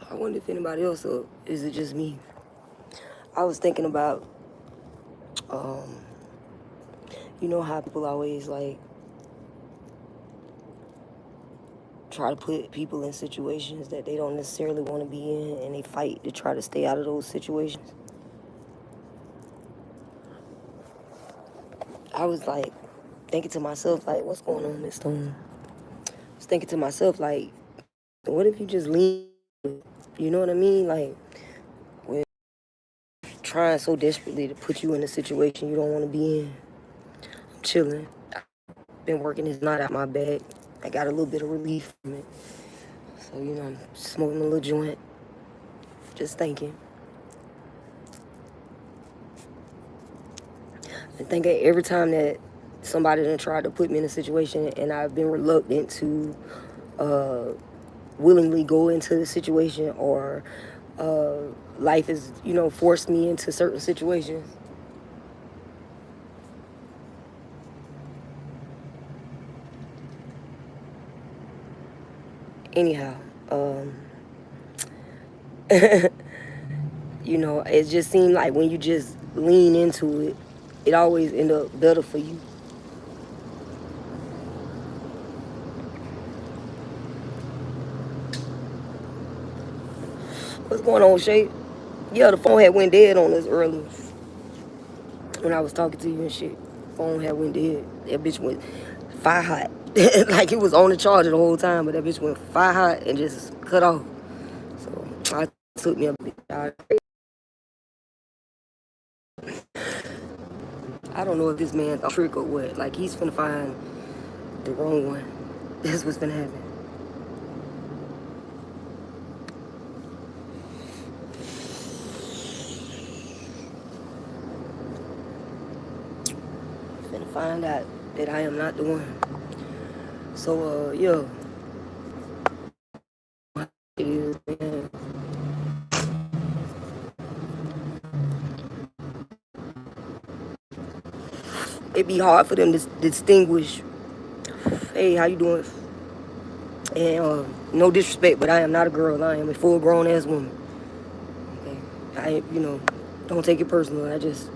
I wonder if anybody else, or is it just me? I was thinking about, you know how people always like try to put people in situations that they don't necessarily want to be in, and they fight to try to stay out of those situations. I was like thinking to myself, like, what's going on, Miss Stone? I was thinking to myself, like, what if you just lean? You know what I mean? Like, when trying so desperately to put you in a situation you don't want to be in. I'm chilling. I've been working this night out my bag. I got a little bit of relief from it. So, you know, I'm smoking a little joint. Just thinking. And thinking every time that somebody done tried to put me in a situation and I've been reluctant to willingly go into the situation, or life has, you know, forced me into certain situations. Anyhow, you know, it just seemed like when you just lean into it, it always end up better for you. What's going on, Shay? Yeah, the phone had went dead on us earlier when I was talking to you and shit. Phone had went dead. That bitch went fire hot. Like it was on the charger the whole time, but that bitch went fire hot and just cut off. So I took me a bit. I don't know if this man's a trick or what. Like he's finna find the wrong one. That's what's finna happen. Finna find out that I am not the one. So yeah. It is, man. It'd be hard for them to distinguish. Hey, how you doing? And no disrespect, but I am not a girl. I am a full grown ass woman. Okay, I, you know, don't take it personal. I just,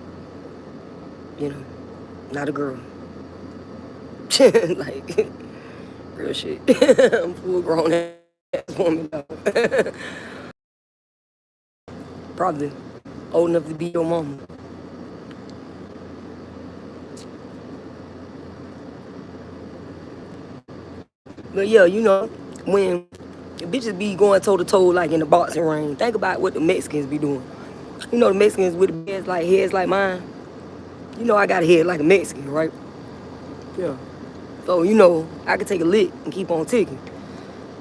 you know, not a girl. Like real shit. I'm full grown ass woman. Probably old enough to be your mama. But yeah, you know, when bitches be going toe to toe like in the boxing ring, think about what the Mexicans be doing. You know, the Mexicans with the heads like mine. You know, I got a head like a Mexican, right? Yeah. So, you know, I could take a lick and keep on ticking.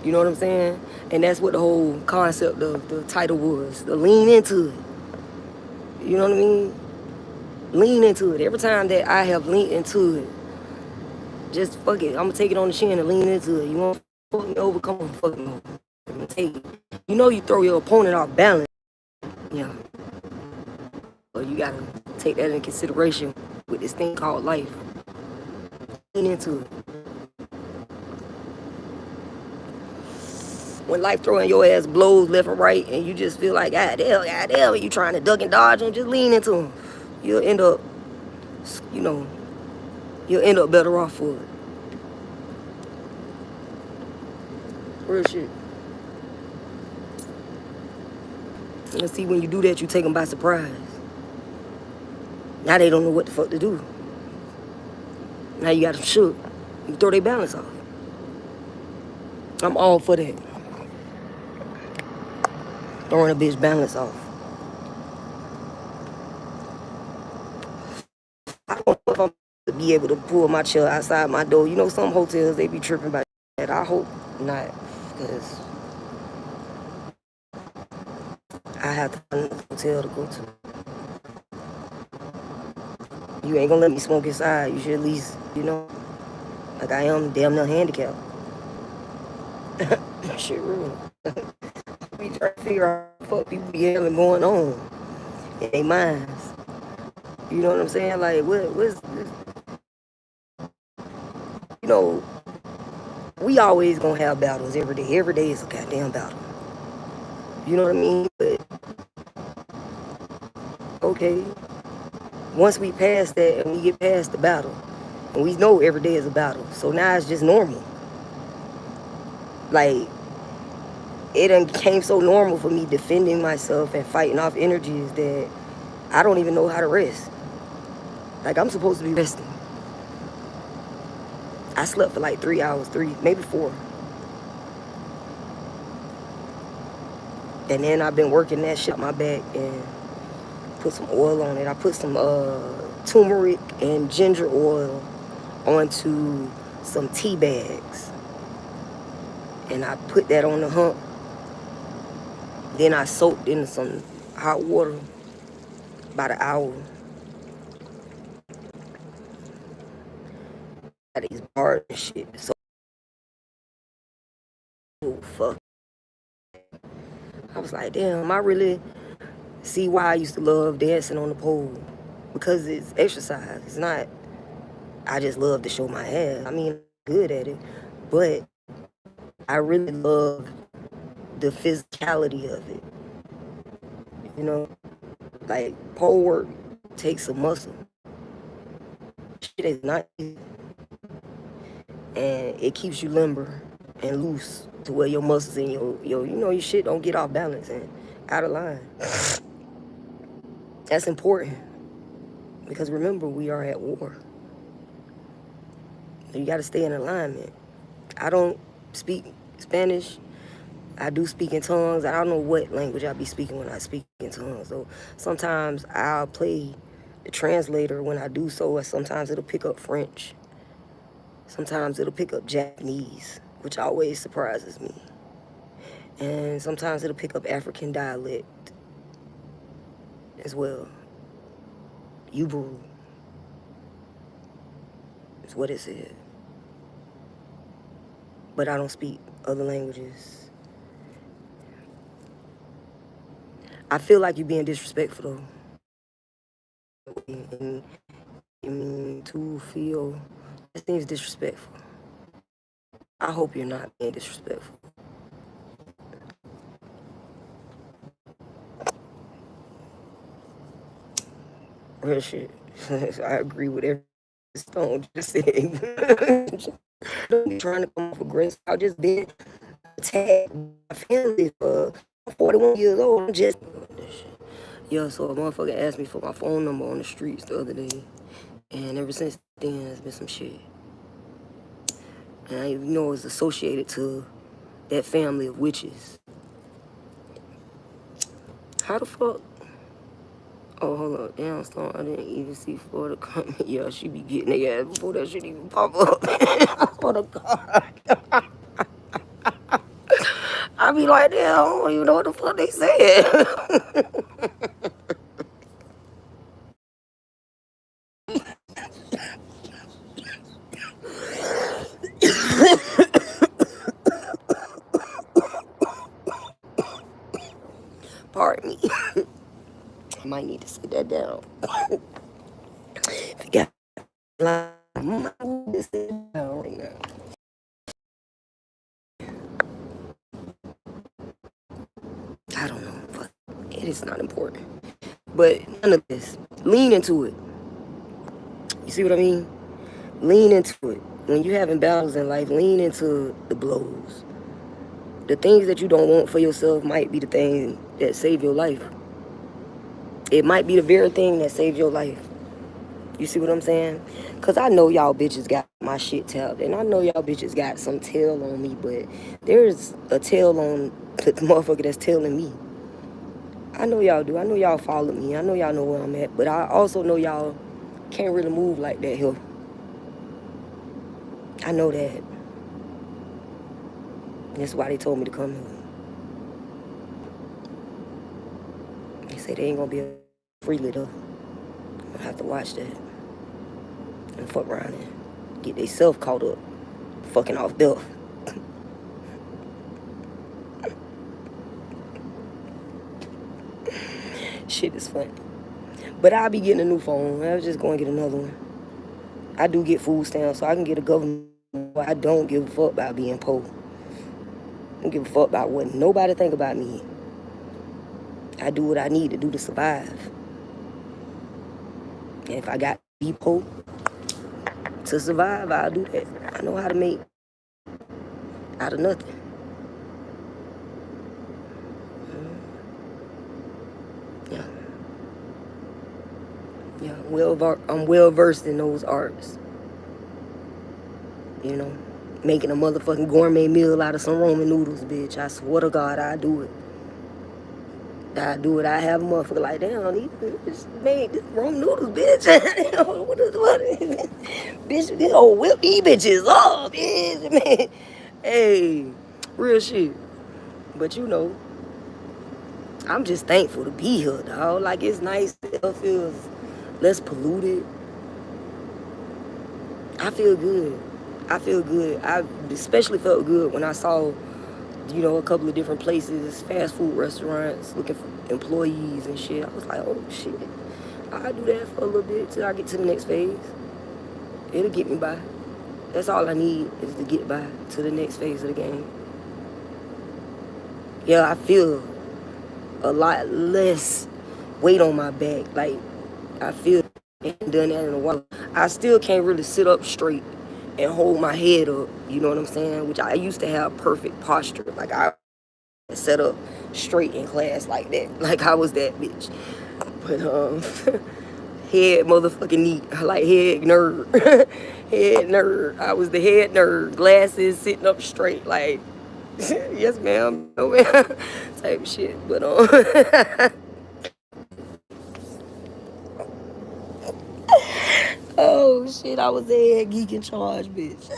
You know what I'm saying? And that's what the whole concept of the title was. To lean into it. You know what I mean? Lean into it. Every time that I have leaned into it, just fuck it. I'm gonna take it on the chin and lean into it. You want to fuck me over? Come on, fuck me over. I'm gonna take it. You know you throw your opponent off balance. Yeah. So you gotta take that into consideration with this thing called life. Lean into it. When life throwing your ass blows left and right, and you just feel like, God damn, you trying to duck and dodge them, just lean into them. You'll end up, you know, you'll end up better off for it. Real shit. And see, when you do that, you take them by surprise. Now they don't know what the fuck to do. Now you got them shook. You throw their balance off. I'm all for that. Throwing a bitch balance off. I don't know if I'm to be able to pull my chair outside my door. You know, some hotels, they be tripping about that. I hope not, because I have to find a hotel to go to. You ain't gonna let me smoke inside. You should at least, you know, like I am damn near handicapped. Shit real. We try to figure out what the fuck people be having going on in their minds. You know what I'm saying? Like, what's you know, we always gonna have battles every day. Every day is a goddamn battle. You know what I mean? But okay, once we pass that and we get past the battle, and we know every day is a battle, so now it's just normal. Like, it done became so normal for me defending myself and fighting off energies that I don't even know how to rest. Like, I'm supposed to be resting. I slept for like 3 hours, maybe 4. And then I've been working that shit on my back and put some oil on it. I put some turmeric and ginger oil onto some tea bags. And I put that on the hump. Then I soaked in some hot water about an hour. Got these bars and shit. So fuck. I was like, damn, I really see why I used to love dancing on the pole. Because it's exercise. It's not, I just love to show my ass. I mean, I'm good at it. But I really love the physicality of it. You know? Like, pole work takes some muscle. Shit is not easy. And it keeps you limber and loose to where your muscles and your shit don't get off balance and out of line. That's important. Because remember, we are at war. You got to stay in alignment. I don't speak Spanish. I do speak in tongues. I don't know what language I be speaking when I speak in tongues. So sometimes I'll play the translator when I do so, or sometimes it'll pick up French. Sometimes it'll pick up Japanese, which always surprises me. And sometimes it'll pick up African dialect as well. Uburu is what it said. But I don't speak other languages. I feel like you're being disrespectful though. And to feel that seems disrespectful. I hope you're not being disrespectful. Real shit. I agree with every Stone just said. Don't be trying to come off aggressive. I've just been attacked by my family for 41 years old. I'm just yeah, so a motherfucker asked me for my phone number on the streets the other day. And ever since then, there's been some shit. And I know it's associated to that family of witches. How the fuck? Oh, hold up. Damn, Stone, I didn't even see Florida coming. Yeah, she be getting their ass before that shit even pop up. I swear to God. I be like, damn, I don't even know what the fuck they said. Pardon me. I might need to sit that down. If you got I might need to sit down right now. I don't know. Fuck. It is not important. But none of this. Lean into it. You see what I mean? Lean into it. When you're having battles in life, lean into the blows. The things that you don't want for yourself might be the thing that save your life. It might be the very thing that saved your life. You see what I'm saying? Because I know y'all bitches got my shit tapped. And I know y'all bitches got some tail on me. But there's a tail on the motherfucker that's tailing me. I know y'all do. I know y'all follow me. I know y'all know where I'm at. But I also know y'all can't really move like that here. I know that. That's why they told me to come here. They say they ain't gonna be freely though. I'm gonna have to watch that and fuck around and get theyself caught up fucking off there. Shit is funny. But I'll be getting a new phone. I was just going to get another one. I do get food stamps, so I can get a government. I don't give a fuck about being poor. I don't give a fuck about what nobody think about me. I do what I need to do to survive. And if I got to be poor to survive, I'll do that. I know how to make out of nothing. Yeah. Yeah, I'm well versed in those arts. You know, making a motherfucking gourmet meal out of some Roman noodles, bitch. I swear to God, I do it. I do it. I have a motherfucker like, damn, these made this Roman noodles, bitch. what bitch, this old whip these bitches up, bitch. Man. Hey, real shit. But you know, I'm just thankful to be here, dog. Like, it's nice. It feels less polluted. I feel good. I feel good. I especially felt good when I saw, you know, a couple of different places, fast food restaurants, looking for employees and shit. I was like, oh shit, I'll do that for a little bit till I get to the next phase. It'll get me by. That's all I need is to get by to the next phase of the game. Yeah, I feel a lot less weight on my back. Like, I feel I ain't done that in a while. I still can't really sit up straight and hold my head up, you know what I'm saying? Which I used to have perfect posture. Like, I set up straight in class like that. Like, I was that bitch. But, head motherfucking neat. Like, head nerd. Head nerd. I was the head nerd. Glasses, sitting up straight. Like, yes, ma'am. No, ma'am. Type shit. But, oh, shit. I was the head geek in charge, bitch.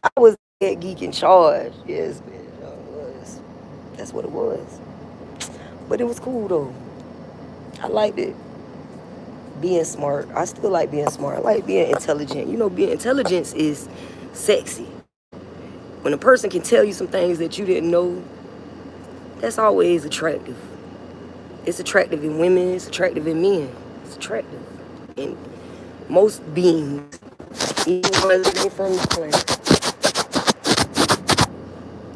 I was the head geek in charge. Yes, bitch. I was. That's what it was. But it was cool, though. I liked it. Being smart. I still like being smart. I like being intelligent. You know, being intelligence is sexy. When a person can tell you some things that you didn't know, that's always attractive. It's attractive in women. It's attractive in men. It's attractive in most beings, even ones that ain't from the planet.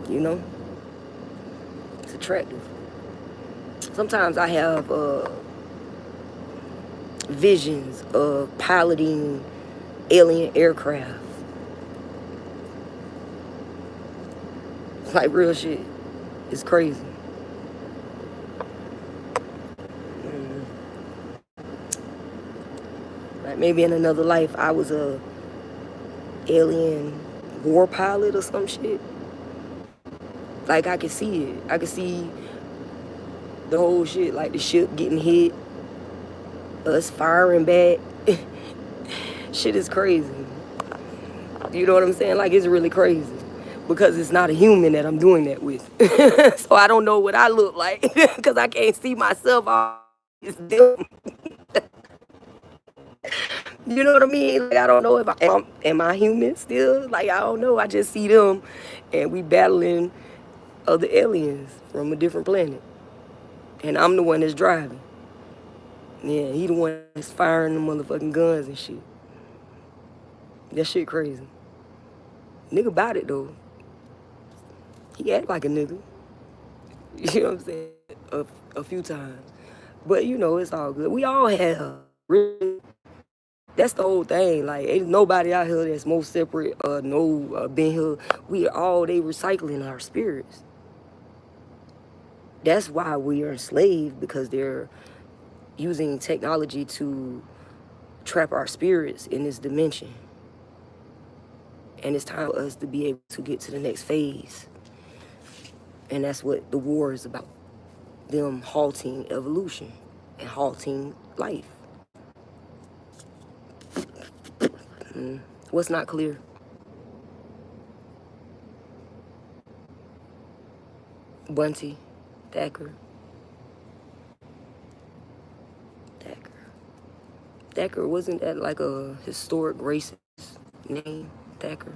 You know, it's attractive. Sometimes I have visions of piloting alien aircraft. Like, real shit. It's crazy. Like, maybe in another life I was a alien war pilot or some shit. Like, I could see it. I could see the whole shit, like the ship getting hit, us firing back. Shit is crazy. You know what I'm saying? Like, it's really crazy. Because it's not a human that I'm doing that with. So I don't know what I look like. Because I can't see myself. It's them. You know what I mean? Like, I don't know if am I human still? Like, I don't know. I just see them and we battling other aliens from a different planet. And I'm the one that's driving. Yeah, he the one that's firing the motherfucking guns and shit. That shit crazy. Nigga about it though. He act like a nigga. You know what I'm saying? A few times. But you know, it's all good. We all have really. That's the whole thing. Like, ain't nobody out here that's more separate been here. They recycling our spirits. That's why we are enslaved, because they're using technology to trap our spirits in this dimension. And it's time for us to be able to get to the next phase. And that's what the war is about. Them halting evolution and halting life. What's not clear? Bunty, Thacker. Thacker, wasn't that like a historic racist name? Thacker.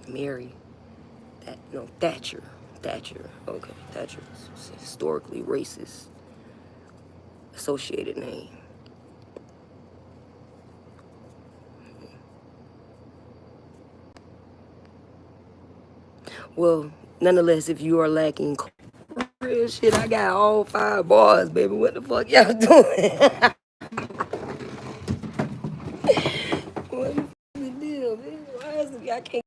Mary. No, Thatcher. Thatcher. Okay, Thatcher. Historically racist associated name. Well, nonetheless, if you are lacking real shit, I got all 5 bars, baby. What the fuck y'all doing? What the deal, man? Why is it I can't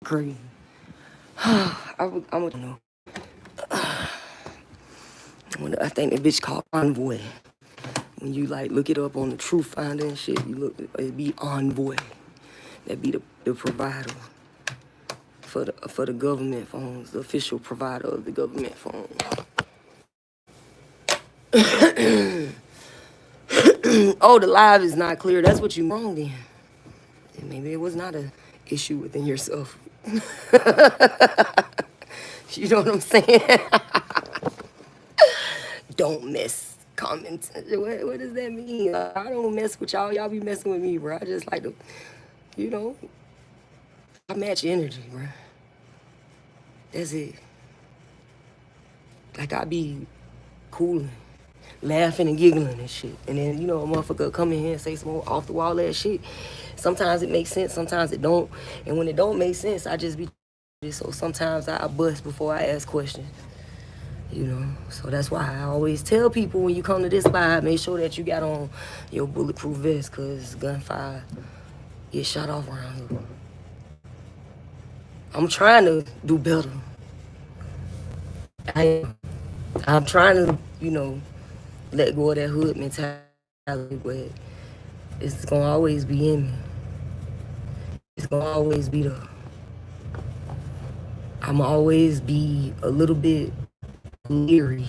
crazy? I'm gonna know. I think that bitch called Envoy. When you like look it up on the Truth Finder and shit, you look, it be Envoy. That be the provider for the government phones, the official provider of the government phone. Oh, the live is not clear. That's what you wrong then. Maybe it was not an issue within yourself. You know what I'm saying? Don't mess comments. What does that mean? I don't mess with y'all. Y'all be messing with me, bro. I just like to, you know, I match energy, bro. That's it. Like I be cooling, laughing and giggling and shit. And then, you know, a motherfucker come in here and say some more off the wall ass shit. Sometimes it makes sense, sometimes it don't. And when it don't make sense, I just be so sometimes I bust before I ask questions. You know, so that's why I always tell people when you come to this live, make sure that you got on your bulletproof vest, cause gunfire get shot off around here. I'm trying to do better. I'm trying to, you know, let go of that hood mentality, but it's gonna always be in me. It's gonna always be there. I'ma always be a little bit leery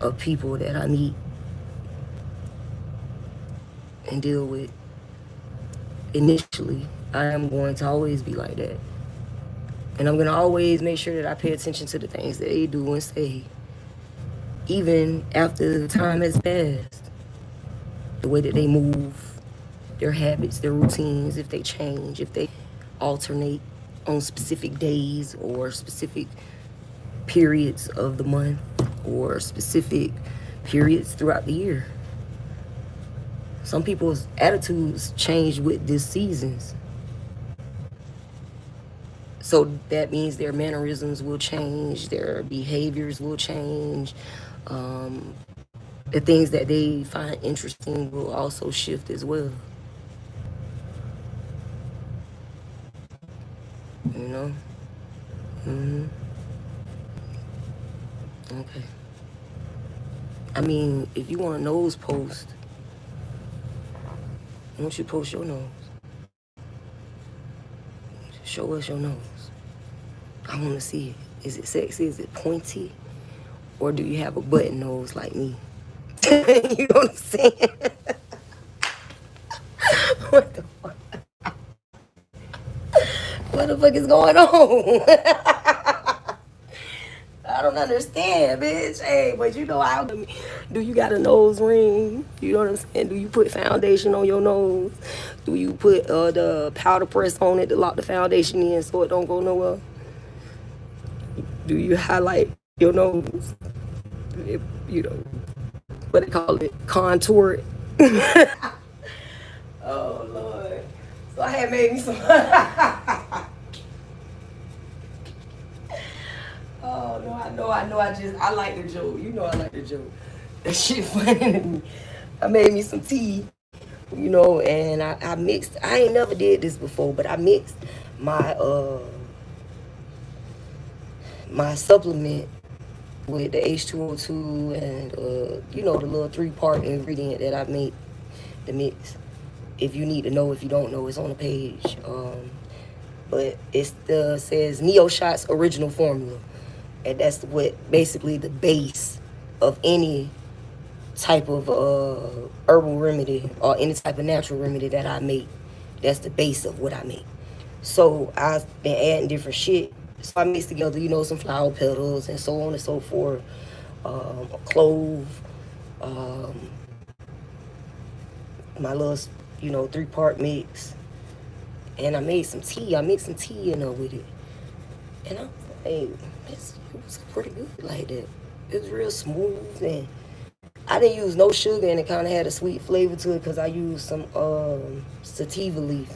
of people that I meet and deal with. Initially, I am going to always be like that. And I'm gonna always make sure that I pay attention to the things that they do and say, even after the time has passed. The way that they move, their habits, their routines, if they change, if they alternate on specific days or specific periods of the month or specific periods throughout the year. Some people's attitudes change with the seasons. So that means their mannerisms will change, their behaviors will change. The things that they find interesting will also shift as well. You know? Okay. I mean, if you want a nose post, why don't you post your nose? Show us your nose. I want to see it. Is it sexy? Is it pointy? Or do you have a button nose like me? You know what I'm saying? What the fuck? What the fuck is going on? I don't understand, bitch. Hey, but you know how. Do you got a nose ring? You know what I'm saying? Do you put foundation on your nose? Do you put the powder press on it to lock the foundation in so it don't go nowhere? Do you highlight your nose? You know, what they call it? Contour it. Oh, Lord. So I had made me some. Oh, no, I know. I like the joke. You know I like the joke. That shit funny to me. I made me some tea, you know, and I mixed. I ain't never did this before, but I mixed my my supplement with the H2O2 and you know, the little 3-part ingredient that I make the mix. If you need to know, if you don't know, it's on the page. But it says Neo Shots original formula. And that's what basically the base of any type of herbal remedy or any type of natural remedy that I make. That's the base of what I make. So I've been adding different shit. So I mix together, some flower petals and so on and so forth. A clove, um, my little, 3-part mix. And I made some tea. I mixed some tea in there with it. And I was like, it was pretty good like that. It was real smooth, and I didn't use no sugar, and it kind of had a sweet flavor to it because I used some sativa leaf.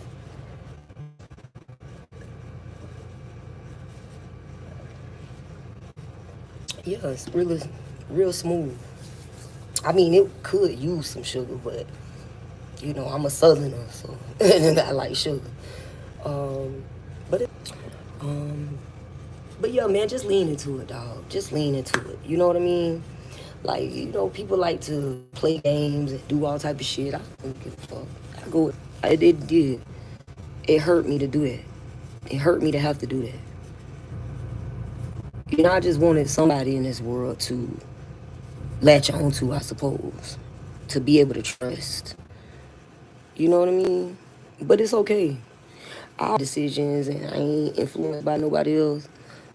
Yeah, it's really real smooth. I mean, it could use some sugar, but I'm a southerner, so and I like sugar. Um, but it, um, but yeah, man, just lean into it, dog. Just lean into it. You know what I mean? Like, people like to play games and do all type of shit. I don't give a fuck. I go. It did. It hurt me to do that. It hurt me to have to do that. I just wanted somebody in this world to latch on to, I suppose, to be able to trust. You know what I mean? But it's okay. I make decisions, and I ain't influenced by nobody else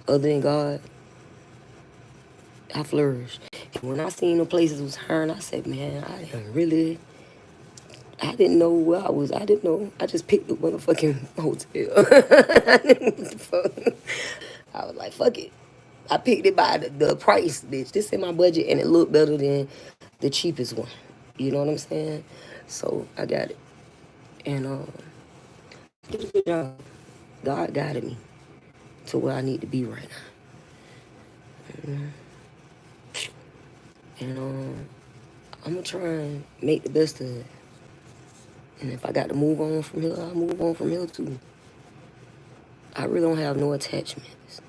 other than God. I flourish. And when I seen the places was hiring, I said, man, I didn't know where I was. I didn't know. I just picked the motherfucking hotel. I was like, fuck it. I picked it by the price, bitch. This in my budget, and it looked better than the cheapest one. You know what I'm saying? So I got it. And did a good job. God guided me to where I need to be right now. And I'm going to try and make the best of it. And if I got to move on from here, I'll move on from here too. I really don't have no attachments.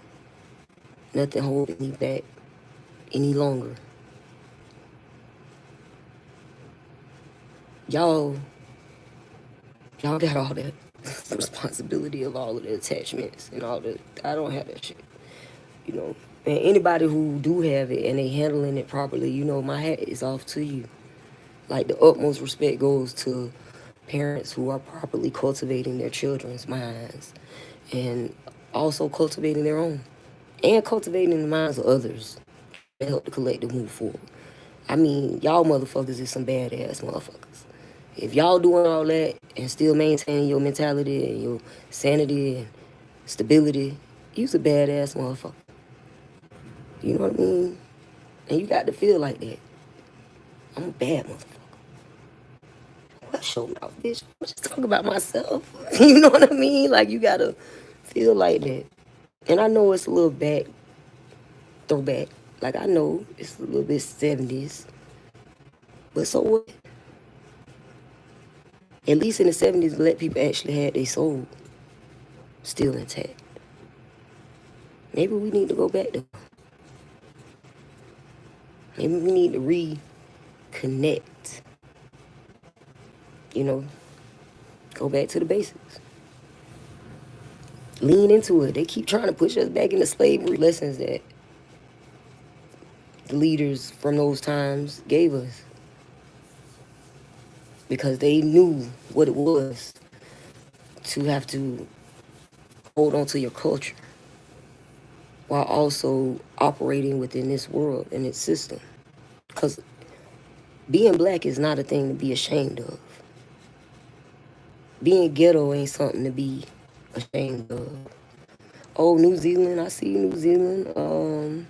Nothing holding me back any longer. Y'all got all that responsibility of all of the attachments and all the. I don't have that shit. And anybody who do have it and they handling it properly, my hat is off to you. Like, the utmost respect goes to parents who are properly cultivating their children's minds and also cultivating their own and cultivating the minds of others to help the collective move forward. I mean, y'all motherfuckers is some badass motherfuckers. If y'all doing all that and still maintaining your mentality and your sanity and stability, you's a badass motherfucker. You know what I mean? And you got to feel like that. I'm a bad motherfucker. Well, show me off, bitch. I'm just talking about myself. You know what I mean? Like, you got to feel like that. And I know it's a little throwback. Like, I know it's a little bit 70s. But so what? At least in the 70s, black people actually had their soul still intact. Maybe we need to go back there. Maybe we need to reconnect. Go back to the basics. Lean into it. They keep trying to push us back into slavery lessons that the leaders from those times gave us. Because they knew what it was to have to hold on to your culture while also operating within this world and its system. Because being black is not a thing to be ashamed of. Being ghetto ain't something to be ashamed of. Oh, New Zealand, I see New Zealand.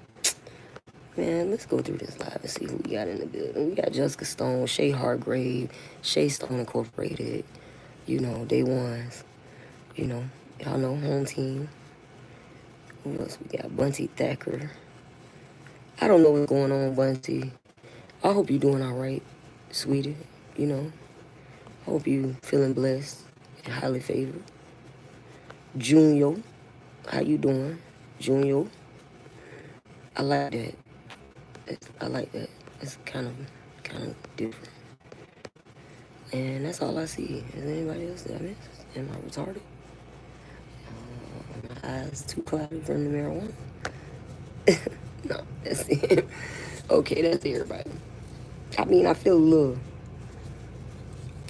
Man, let's go through this live and see who we got in the building. We got Jessica Stone, Shay Hargrave, Shay Stone Incorporated, Day Ones, y'all know Home Team. Who else we got? Bunty Thacker. I don't know what's going on, Bunty. I hope you're doing all right, sweetie. I hope you feeling blessed and highly favored. Junior, how you doing? Junior, I like that. I like that. It's kind of different. And that's all I see. Is there anybody else that I missed? Am I retarded? My eyes too clouded from the marijuana. No, that's it. Okay, that's everybody. I mean, I feel a little,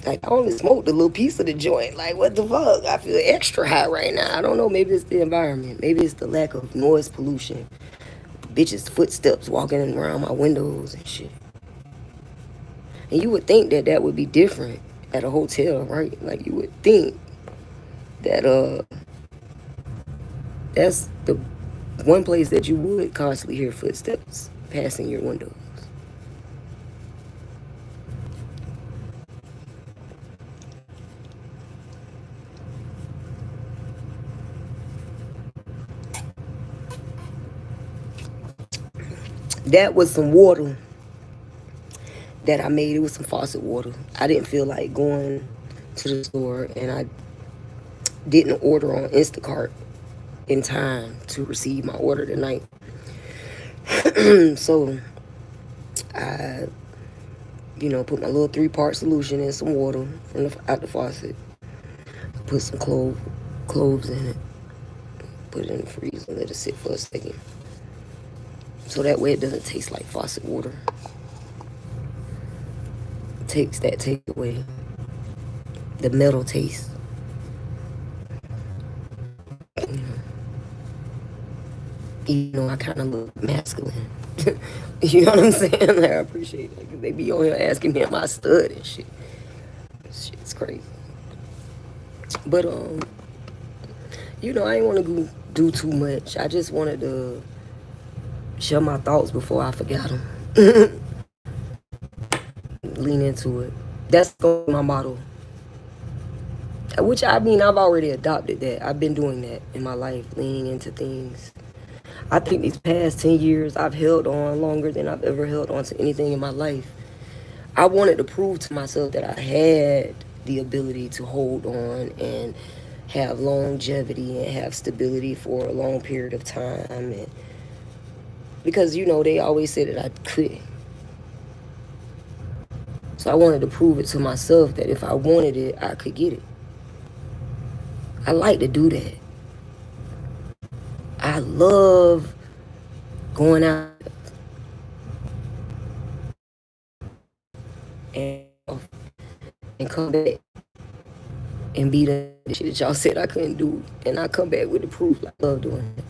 like, I only smoked a little piece of the joint. Like, what the fuck? I feel extra high right now. I don't know. Maybe it's the environment. Maybe it's the lack of noise pollution. Bitches' footsteps walking around my windows and shit. And you would think that that would be different at a hotel, right? Like, you would think that that's the one place that you would constantly hear footsteps passing your windows. That was some water that I made. It was some faucet water. I didn't feel like going to the store, and I didn't order on Instacart in time to receive my order tonight. So I, put my little 3-part solution in some water from out the faucet. Put some cloves in it. Put it in the freezer and let it sit for a second. So that way it doesn't taste like faucet water. It takes that take away the metal taste. Even though I kind of look masculine. You know what I'm saying? Like, I appreciate it. Because they be on here asking me, am I stud and shit. Shit's crazy. But, I ain't want to do too much. I just wanted to share my thoughts before I forgot them. Lean into it. That's my motto. Which, I've already adopted that. I've been doing that in my life, leaning into things. I think these past 10 years, I've held on longer than I've ever held on to anything in my life. I wanted to prove to myself that I had the ability to hold on and have longevity and have stability for a long period of time. And because, they always said that I couldn't. So I wanted to prove it to myself that if I wanted it, I could get it. I like to do that. I love going out and come back and be the shit that y'all said I couldn't do. And I come back with the proof. I love doing it.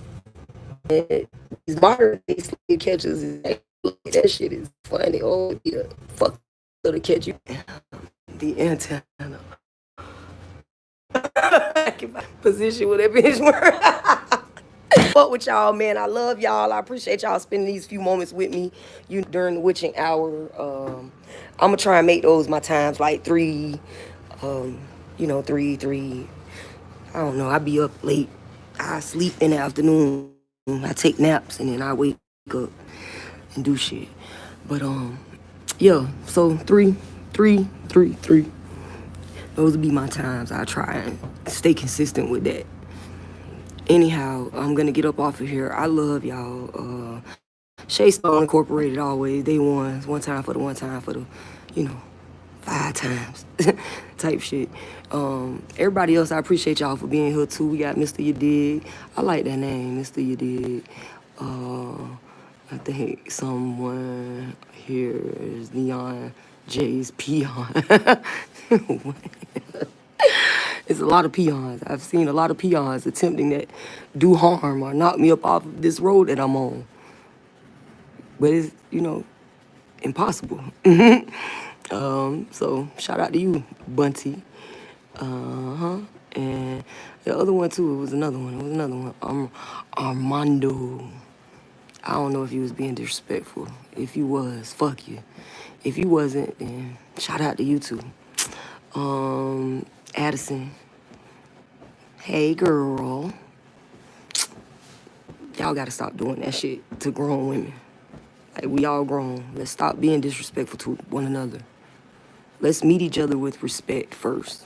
And these modern day slave catchers, that shit is funny. Oh, yeah. Fuck to catch you. The antenna. Position with that bitch were. Fuck with y'all, man. I love y'all. I appreciate y'all spending these few moments with me. During the witching hour. I'm gonna try and make those my times like 3. 3. I don't know. I be up late. I sleep in the afternoon. I take naps and then I wake up and do shit. But yeah. So 3. Those would be my times. I try and stay consistent with that. Anyhow, I'm gonna get up off of here. I love y'all. Shay Stone Incorporated always. Day one time for the 5 times type shit. Everybody else, I appreciate y'all for being here too. We got Mr. You Dig. I like that name, Mr. You Dig. I think someone here is Neon J's Peon. It's a lot of peons. I've seen a lot of peons attempting that do harm or knock me up off of this road that I'm on. But it's, impossible. So shout out to you, Bunty. And the other one too, it was another one. Armando. I don't know if he was being disrespectful. If you was, fuck you. If you wasn't, then shout out to you too. Addison. Hey girl. Y'all gotta stop doing that shit to grown women. Like, we all grown. Let's stop being disrespectful to one another. Let's meet each other with respect first.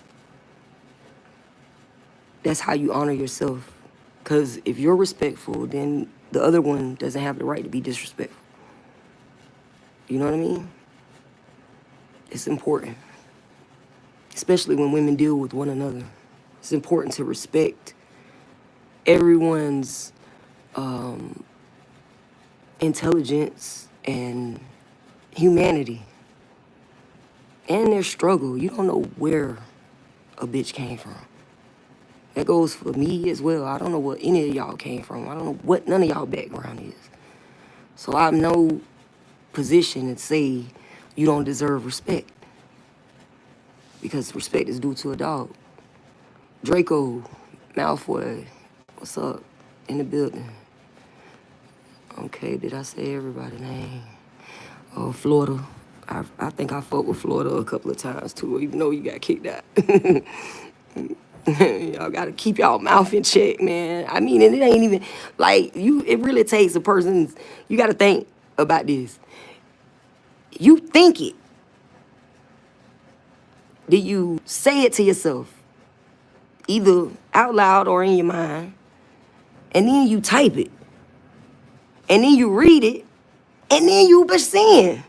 That's how you honor yourself. Because if you're respectful, then the other one doesn't have the right to be disrespectful. You know what I mean? It's important. Especially when women deal with one another. It's important to respect everyone's intelligence and humanity and their struggle. You don't know where a bitch came from. That goes for me as well. I don't know what any of y'all came from. I don't know what none of y'all background is. So I'm no position to say you don't deserve respect, because respect is due to a dog. Draco Malfoy, what's up? In the building. Okay, did I say everybody's name? Oh, Florida. I think I fought with Florida a couple of times too, even though you got kicked out. Y'all gotta keep y'all mouth in check, man. I mean, and it ain't even like you. It really takes a person's. You gotta think about this. You think it. Did you say it to yourself, either out loud or in your mind, and then you type it, and then you read it, and then you be seeing?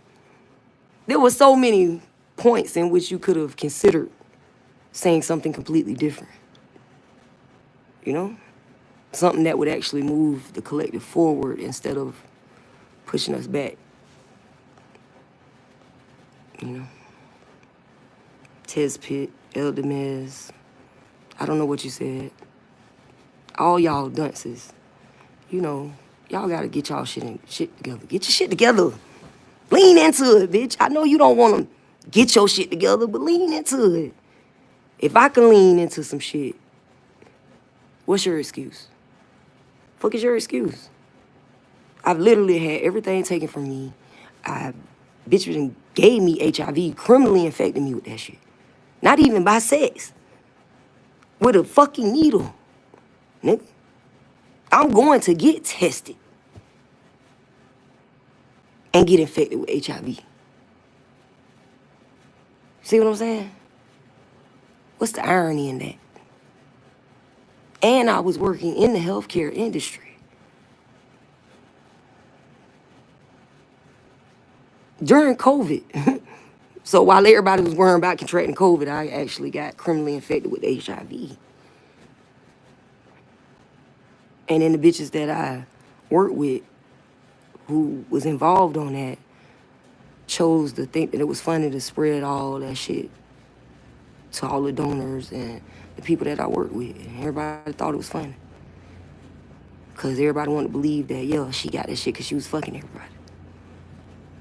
There were so many points in which you could have considered saying something completely different. You know? Something that would actually move the collective forward instead of pushing us back. You know? Tez Pitt, Eldemez, I don't know what you said. All y'all dunces. You know, y'all gotta get y'all shit together. Get your shit together. Lean into it, bitch. I know you don't want to get your shit together, but lean into it. If I can lean into some shit, what's your excuse? Fuck is your excuse? I've literally had everything taken from me. Bitches gave me HIV, criminally infected me with that shit. Not even by sex. With a fucking needle. Nigga. I'm going to get tested and get infected with HIV. See what I'm saying? What's the irony in that? And I was working in the healthcare industry. During COVID. So while everybody was worrying about contracting COVID, I actually got criminally infected with HIV. And then the bitches that I worked with who was involved on that chose to think that it was funny to spread all that shit to all the donors and the people that I worked with. And everybody thought it was funny. Because everybody wanted to believe that, yeah, she got that shit because she was fucking everybody.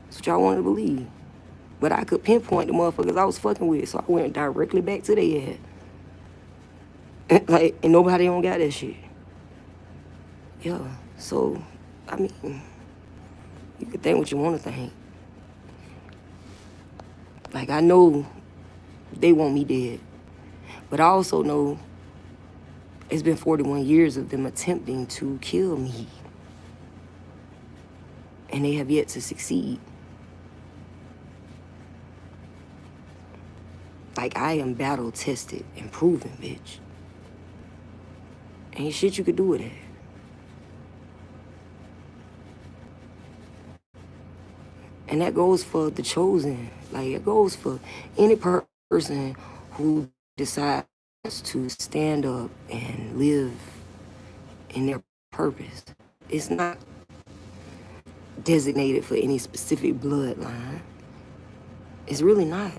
That's what y'all wanted to believe. But I could pinpoint the motherfuckers I was fucking with, so I went directly back to their head. Like, and nobody don't got that shit. Yeah, so, I mean, you can think what you want to think. Like, I know they want me dead. But I also know it's been 41 years of them attempting to kill me. And they have yet to succeed. Like, I am battle tested and proven, bitch. Ain't shit you could do with that. And that goes for the chosen. Like, it goes for any person who decides to stand up and live in their purpose. It's not designated for any specific bloodline. It's really not.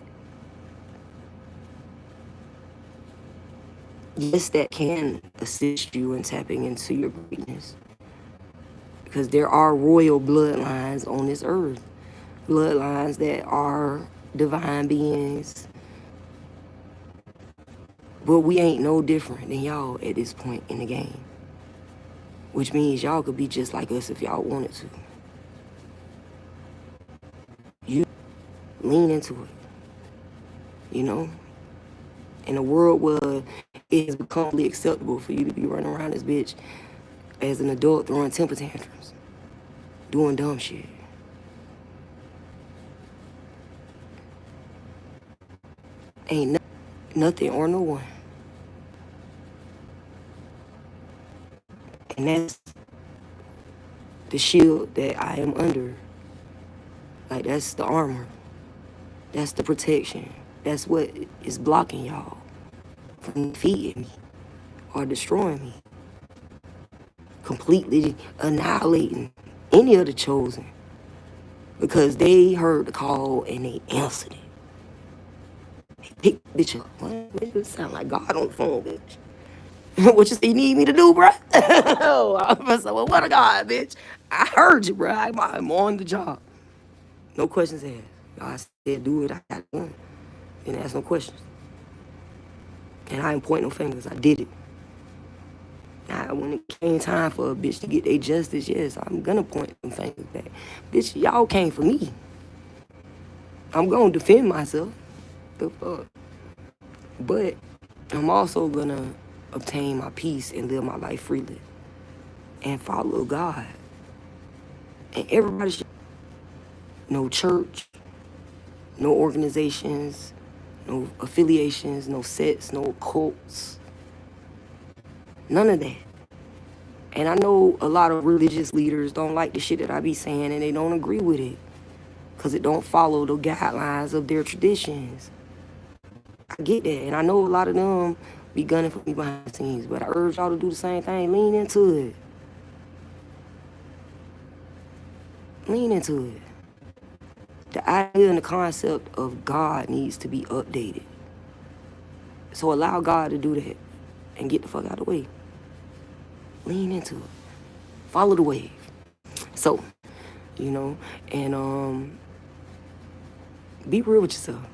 Yes, that can assist you in tapping into your greatness. Because there are royal bloodlines on this earth. Bloodlines that are divine beings. But we ain't no different than y'all at this point in the game. Which means y'all could be just like us if y'all wanted to. You lean into it. You know? In a world where it has become acceptable for you to be running around this bitch as an adult throwing temper tantrums. Doing dumb shit. Ain't nothing or no one. And that's the shield that I am under. Like, that's the armor. That's the protection. That's what is blocking y'all from defeating me or destroying me. Completely annihilating any of the chosen, because they heard the call and they answered it. They picked the bitch up. What? It sound like God on the phone, bitch. What you need me to do, bro? Oh, I was like, well, what a God, bitch. I heard you, bro. I'm on the job. No questions asked. God said, do it. I got it done. Didn't ask no questions. And I ain't point no fingers. I did it. Now, when it came time for a bitch to get their justice, yes, I'm gonna point them fingers back. Bitch, y'all came for me. I'm gonna defend myself. The fuck. But I'm also gonna obtain my peace and live my life freely and follow God. And everybody should. No church, no organizations, no affiliations, no sets, no cults. None of that. And I know a lot of religious leaders don't like the shit that I be saying and they don't agree with it because it don't follow the guidelines of their traditions. I get that. And I know a lot of them be gunning for me behind the scenes, but I urge y'all to do the same thing. Lean into it. Lean into it. The idea and the concept of God needs to be updated. So allow God to do that and get the fuck out of the way. Lean into it. Follow the wave. So, you know, and be real with yourself.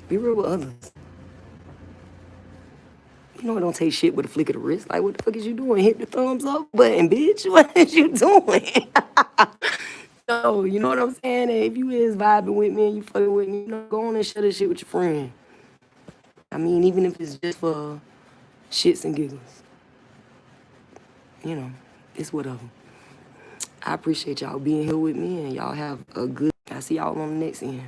Be real with others. You know, it don't take shit with a flick of the wrist. Like, what the fuck is you doing? Hit the thumbs up button, bitch. What is you doing? No, you know what I'm saying? And if you is vibing with me and you fucking with me, you know, go on and share this shit with your friend. I mean, even if it's just for shits and giggles. You know, it's whatever. I appreciate y'all being here with me, and y'all have a good. I see y'all on the next end.